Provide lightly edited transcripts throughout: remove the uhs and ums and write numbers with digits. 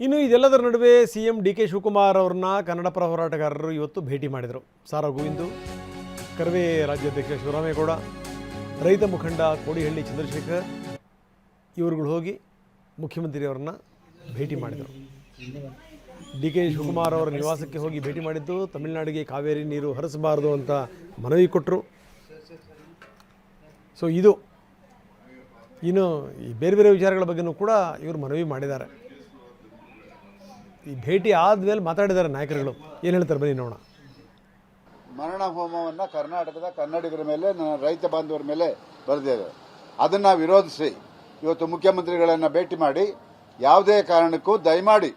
ಇನ್ನು ಇದೆಲ್ಲದರ ನಡುವೆ CM DK ಶಿವಕುಮಾರ್ ಅವ್ರನ್ನ ಕನ್ನಡಪರ ಹೋರಾಟಗಾರರು ಇವತ್ತು ಭೇಟಿ ಮಾಡಿದರು. ಸಾರಾ ಗೋವಿಂದು, ಕರ್ವೆ ರಾಜ್ಯಾಧ್ಯಕ್ಷ ಶಿವರಾಮೇಗೌಡ, ರೈತ ಮುಖಂಡ ಕೋಡಿಹಳ್ಳಿ ಚಂದ್ರಶೇಖರ್ ಇವರುಗಳು ಹೋಗಿ ಮುಖ್ಯಮಂತ್ರಿಯವರನ್ನ ಭೇಟಿ ಮಾಡಿದರು. DK ಶಿವಕುಮಾರ್ ಅವರ ನಿವಾಸಕ್ಕೆ ಹೋಗಿ ಭೇಟಿ ಮಾಡಿದ್ದು, ತಮಿಳುನಾಡಿಗೆ ಕಾವೇರಿ ನೀರು ಹರಿಸಬಾರದು ಅಂತ ಮನವಿ ಕೊಟ್ಟರು. ಸೊ ಇದು ಇನ್ನು ಈ ಬೇರೆ ಬೇರೆ ವಿಚಾರಗಳ ಬಗ್ಗೆಯೂ ಕೂಡ ಇವರು ಮನವಿ ಮಾಡಿದ್ದಾರೆ. ಈ ಭೇಟಿ ಆದಮೇಲೆ ಮಾತಾಡಿದ್ದಾರೆ ನಾಯಕರುಗಳು. ಏನು ಹೇಳ್ತಾರೆ ಬನ್ನಿ ನೋಡೋಣ. ಮರಣ ಹೋಮವನ್ನು ಕರ್ನಾಟಕದ ಕನ್ನಡಿಗರ ಮೇಲೆ, ರೈತ ಬಾಂಧವರ ಮೇಲೆ ಬರೆದಿದೆ. ಅದನ್ನು ವಿರೋಧಿಸಿ ಇವತ್ತು ಮುಖ್ಯಮಂತ್ರಿಗಳನ್ನು ಭೇಟಿ ಮಾಡಿ ಯಾವುದೇ ಕಾರಣಕ್ಕೂ ದಯಮಾಡಿ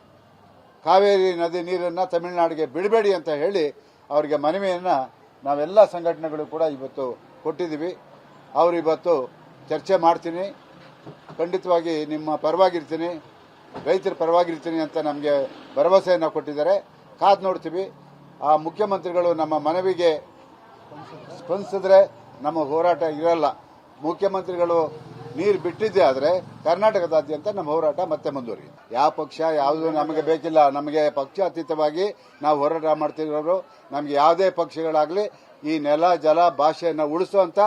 ಕಾವೇರಿ ನದಿ ನೀರನ್ನು ತಮಿಳುನಾಡಿಗೆ ಬಿಡಬೇಡಿ ಅಂತ ಹೇಳಿ ಅವರಿಗೆ ಮನವಿಯನ್ನು ನಾವೆಲ್ಲ ಸಂಘಟನೆಗಳು ಕೂಡ ಇವತ್ತು ಕೊಟ್ಟಿದ್ದೀವಿ. ಅವರು ಇವತ್ತು ಚರ್ಚೆ ಮಾಡ್ತೀನಿ, ಖಂಡಿತವಾಗಿ ನಿಮ್ಮ ಪರವಾಗಿರ್ತೀನಿ, ರೈತರ ಪರವಾಗಿರ್ತೀನಿ ಅಂತ ನಮಗೆ ಭರವಸೆಯನ್ನು ಕೊಟ್ಟಿದ್ದಾರೆ. ಕಾದು ನೋಡ್ತೀವಿ. ಆ ಮುಖ್ಯಮಂತ್ರಿಗಳು ನಮ್ಮ ಮನವಿಗೆ ಸ್ಪಂದಿಸಿದ್ರೆ ನಮ್ಮ ಹೋರಾಟ ಇರಲ್ಲ. ಮುಖ್ಯಮಂತ್ರಿಗಳು ನೀರು ಬಿಟ್ಟಿದ್ದೇ ಆದರೆ ಕರ್ನಾಟಕದಾದ್ಯಂತ ನಮ್ಮ ಹೋರಾಟ ಮತ್ತೆ ಮುಂದುವರಿಯುತ್ತೆ. ಯಾವ ಪಕ್ಷ ಯಾವುದು ನಮಗೆ ಬೇಕಿಲ್ಲ. ನಮಗೆ ಪಕ್ಷಾತೀತವಾಗಿ ನಾವು ಹೋರಾಟ ಮಾಡ್ತಿರೋರು. ನಮಗೆ ಯಾವುದೇ ಪಕ್ಷಗಳಾಗಲಿ ಈ ನೆಲ ಜಲ ಭಾಷೆಯನ್ನು ಉಳಿಸುವಂಥ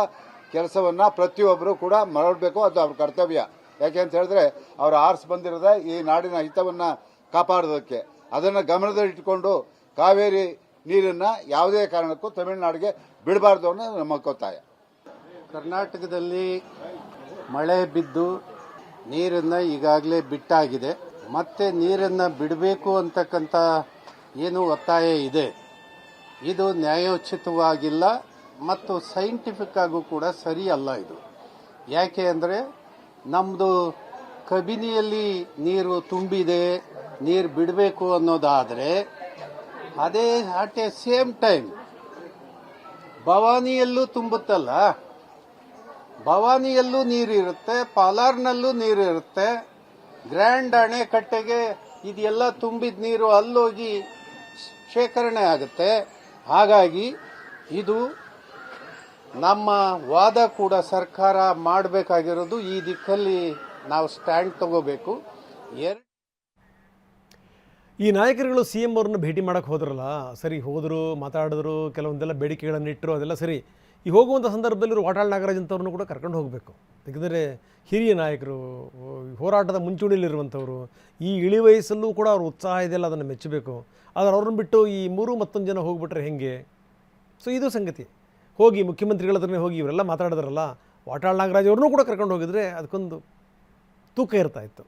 ಕೆಲಸವನ್ನು ಪ್ರತಿಯೊಬ್ಬರು ಕೂಡ ಮಾಡಬೇಕು. ಅದು ಅವ್ರ ಕರ್ತವ್ಯ. ಯಾಕೆ ಅಂತ ಹೇಳಿದ್ರೆ ಅವರು ಆರಿಸಿ ಬಂದಿರೋದೇ ಈ ನಾಡಿನ ಹಿತವನ್ನು ಕಾಪಾಡೋದಕ್ಕೆ. ಅದನ್ನು ಗಮನದಲ್ಲಿಟ್ಟುಕೊಂಡು ಕಾವೇರಿ ನೀರನ್ನು ಯಾವುದೇ ಕಾರಣಕ್ಕೂ ತಮಿಳುನಾಡಿಗೆ ಬಿಡಬಾರ್ದು ಅನ್ನೋದು ನಮ್ಮ ಒತ್ತಾಯ. ಕರ್ನಾಟಕದಲ್ಲಿ ಮಳೆ ಬಿದ್ದು ನೀರನ್ನು ಈಗಾಗಲೇ ಬಿಟ್ಟಾಗಿದೆ. ಮತ್ತೆ ನೀರನ್ನು ಬಿಡಬೇಕು ಅಂತಕ್ಕಂಥ ಏನು ಒತ್ತಾಯ ಇದೆ, ಇದು ನ್ಯಾಯೋಚಿತವಾಗಿಲ್ಲ ಮತ್ತು ಸೈಂಟಿಫಿಕ್ ಆಗೂ ಕೂಡ ಸರಿಯಲ್ಲ ಇದು. ಯಾಕೆ ಅಂದರೆ ನಮ್ಮದು ಕಬಿನಿಯಲ್ಲಿ ನೀರು ತುಂಬಿದೆ, ನೀರು ಬಿಡಬೇಕು ಅನ್ನೋದಾದರೆ ಅದೇ ಅಟ್ ಎ ಸೇಮ್ ಟೈಮ್ ಭವಾನಿಯಲ್ಲೂ ತುಂಬುತ್ತಲ್ಲ, ಭವಾನಿಯಲ್ಲೂ ನೀರಿರುತ್ತೆ, ಪಾಲಾರ್ನಲ್ಲೂ ನೀರಿರುತ್ತೆ, ಗ್ರ್ಯಾಂಡ್ ಅಣೆಕಟ್ಟೆಗೆ ಇದೆಲ್ಲ ತುಂಬಿದ ನೀರು ಅಲ್ಲೋಗಿ ಶೇಖರಣೆ ಆಗುತ್ತೆ. ಹಾಗಾಗಿ ಇದು ನಮ್ಮ ವಾದ ಕೂಡ ಸರ್ಕಾರ ಮಾಡಬೇಕಾಗಿರೋದು ಈ ದಿಕ್ಕಲ್ಲಿ ನಾವು ಸ್ಟ್ಯಾಂಡ್ ತಗೋಬೇಕು. ಈ ನಾಯಕರುಗಳು CM ಅವ್ರನ್ನ ಭೇಟಿ ಮಾಡೋಕ್ಕೆ ಹೋದ್ರಲ್ಲ, ಸರಿ ಹೋದರು, ಮಾತಾಡಿದ್ರು, ಕೆಲವೊಂದೆಲ್ಲ ಬೇಡಿಕೆಗಳನ್ನು ಇಟ್ಟರು, ಅದೆಲ್ಲ ಸರಿ. ಈ ಹೋಗುವಂಥ ಸಂದರ್ಭದಲ್ಲಿ ವಾಟಾಳ್ ನಾಗರಾಜ್ ಅಂತವ್ರನ್ನು ಕೂಡ ಕರ್ಕೊಂಡು ಹೋಗಬೇಕು. ಯಾಕೆಂದರೆ ಹಿರಿಯ ನಾಯಕರು, ಹೋರಾಟದ ಮುಂಚೂಣಿಯಲ್ಲಿರುವಂಥವ್ರು, ಈ ಇಳಿ ವಯಸ್ಸಲ್ಲೂ ಕೂಡ ಅವ್ರ ಉತ್ಸಾಹ ಇದೆಯಲ್ಲ, ಅದನ್ನು ಮೆಚ್ಚಬೇಕು. ಆದರೆ ಅವ್ರನ್ನ ಬಿಟ್ಟು ಈ ಮತ್ತೊಂದು ಜನ ಹೋಗ್ಬಿಟ್ರೆ ಹೆಂಗೆ? ಸೊ ಇದು ಸಂಗತಿ. ಹೋಗಿ ಮುಖ್ಯಮಂತ್ರಿಗಳ ಹತ್ರನೇ ಹೋಗಿ ಇವರೆಲ್ಲ ಮಾತಾಡಿದ್ರಲ್ಲ, ವಾಟಾಳ್ ನಾಗರಾಜ್ ಅವ್ರನ್ನೂ ಕೂಡ ಕರ್ಕೊಂಡು ಹೋಗಿದ್ರೆ ಅದಕ್ಕೊಂದು ತೂಕ ಇರ್ತಾಯಿತ್ತು.